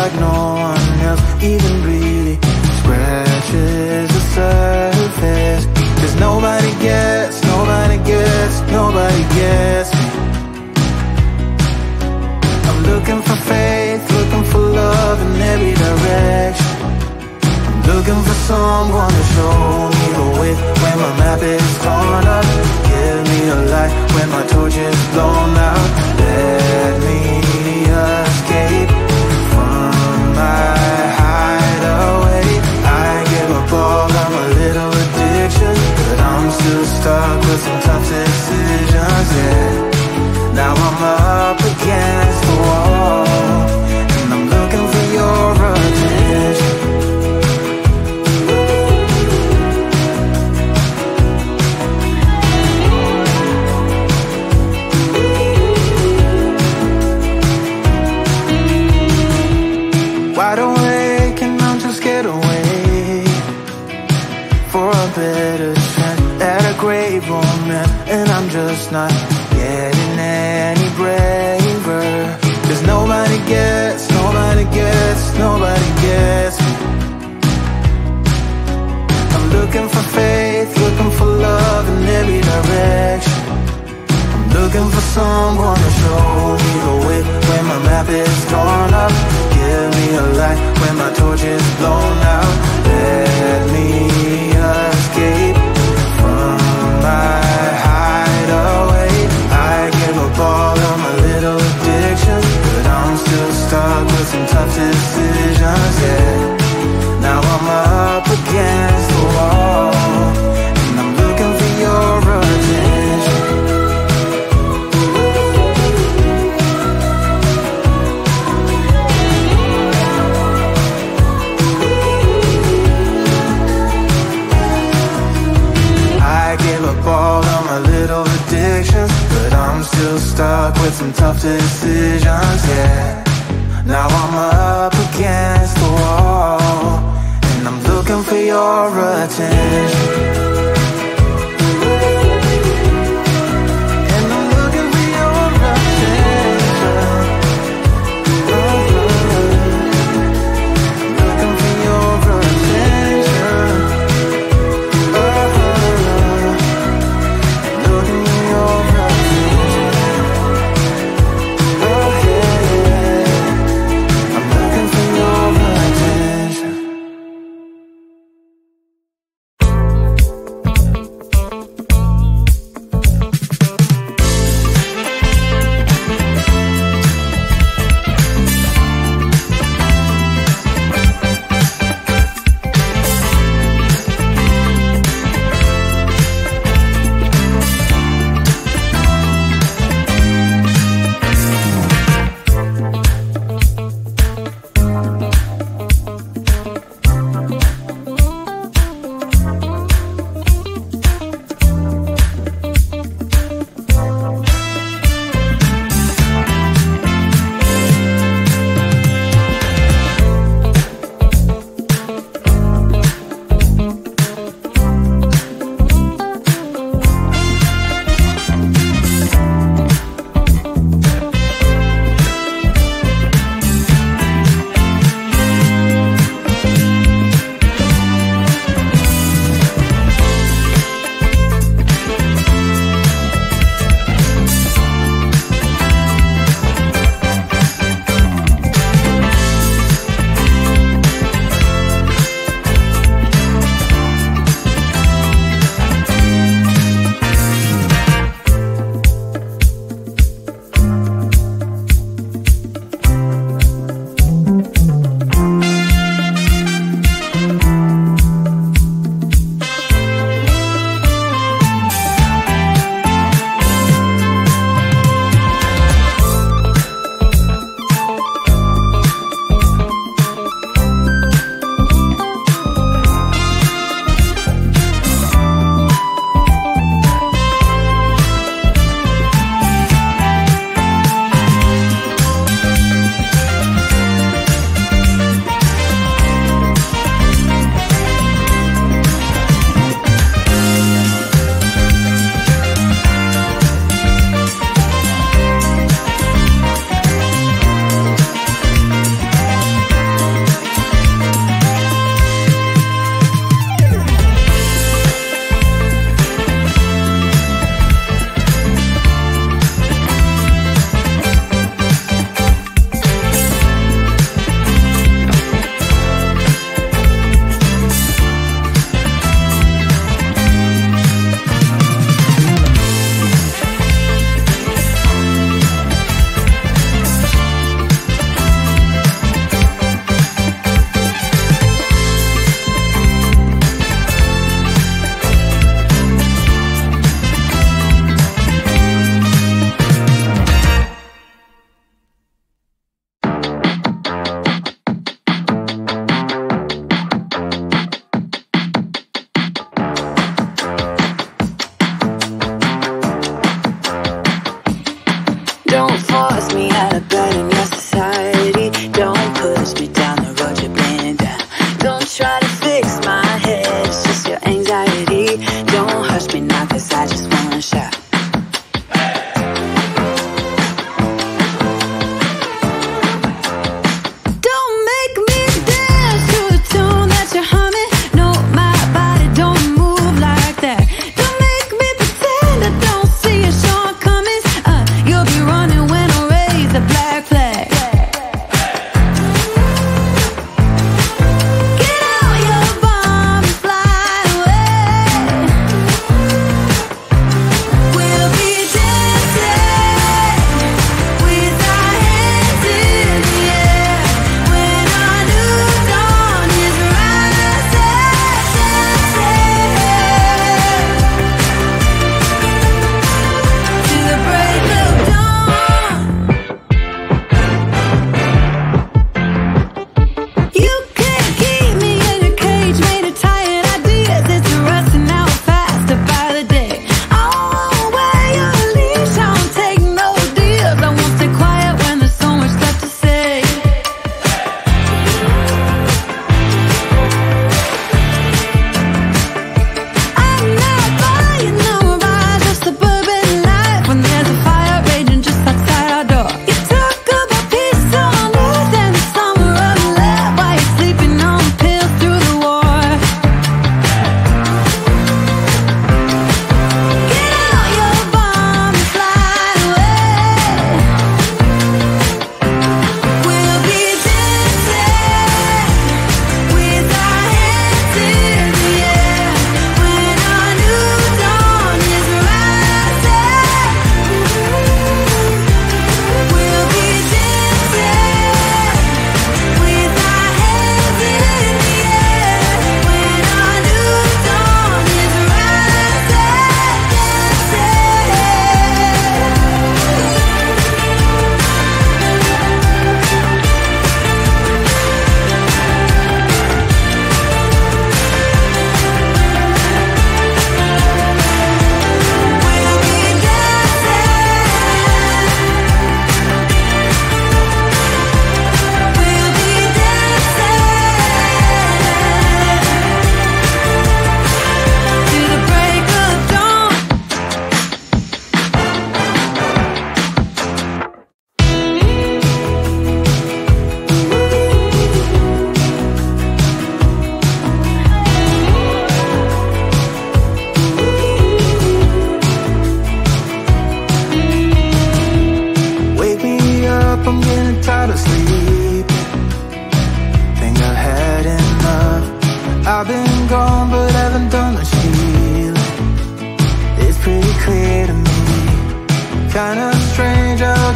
like no one else even really scratches the surface. 'Cause nobody gets me. I'm looking for faith, looking for love in every direction. I'm looking for someone to show me the way when my map is torn up. Give me a light when my torch is blown out. Let me escape from my hideaway. I give up all of my little addictions, but I'm still stuck with some tough decisions, yeah. Now I'm up against the wall, and I'm looking for your attention. Wide awake and I'm too scared away for a better chance at a great romance, and I'm just not getting any braver. 'Cause nobody gets me. I'm looking for faith, looking for love in every direction. I'm looking for someone to show me the way when my map is torn up. Give me a light when my torch is blown out. Let me escape from my hideaway. I give up all of my little addictions, but I'm still stuck with some tough decisions, yeah. Now I'm up against the wall, and I'm looking for your attention. I give up all of my little addictions, but I'm still stuck with some tough decisions, yeah. Now I'm up against the wall, and I'm looking for your attention. And I'm looking for your attention. I'm looking for your attention. Looking for your attention.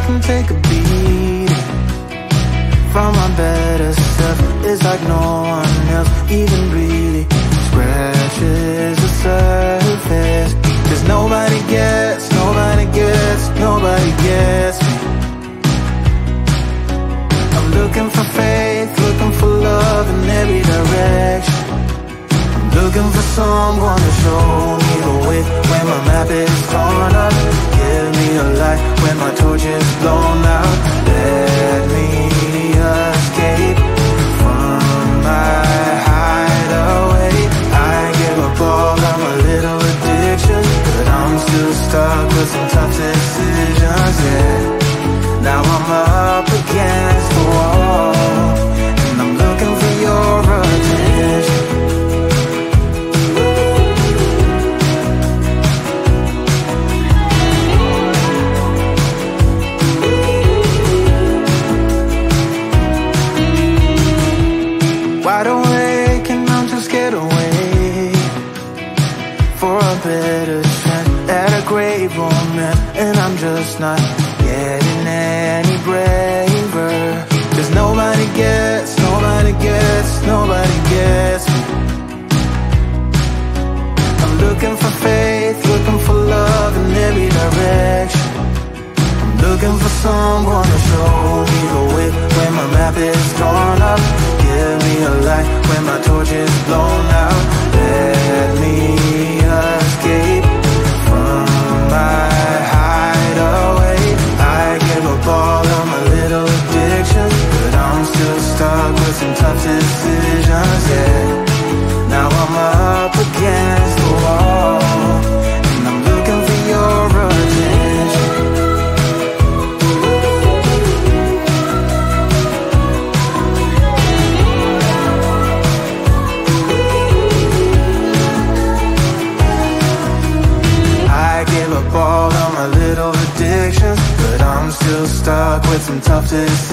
can take a beat from my better self. It's like no one else even really scratches the surface. 'Cause nobody gets me. I'm looking for faith, looking for love in every direction. I'm looking for someone to show me the way when my map is torn up. Give me a light when my torch is blown out. Let me escape from my hideaway. I give up all of my little addictions, but I'm still stuck with some tough decisions, yeah. Now I'm up against the wall, and I'm looking for your attention. Wide awake and I'm just scared away for a better chance at a great romance, and I'm just not getting any braver. 'Cause nobody gets me. I'm looking for faith, looking for love in every direction. I'm looking for someone to show me the way when my map is torn up. Give me a light when my torch is blown out. Let me escape from my hideaway. I give up all of my little addictions, but I'm still stuck with some tough decisions, yeah. Now I'm up against the wall, and I'm looking for your attention. I give up all of my little addictions, but I'm still stuck with some tough decisions.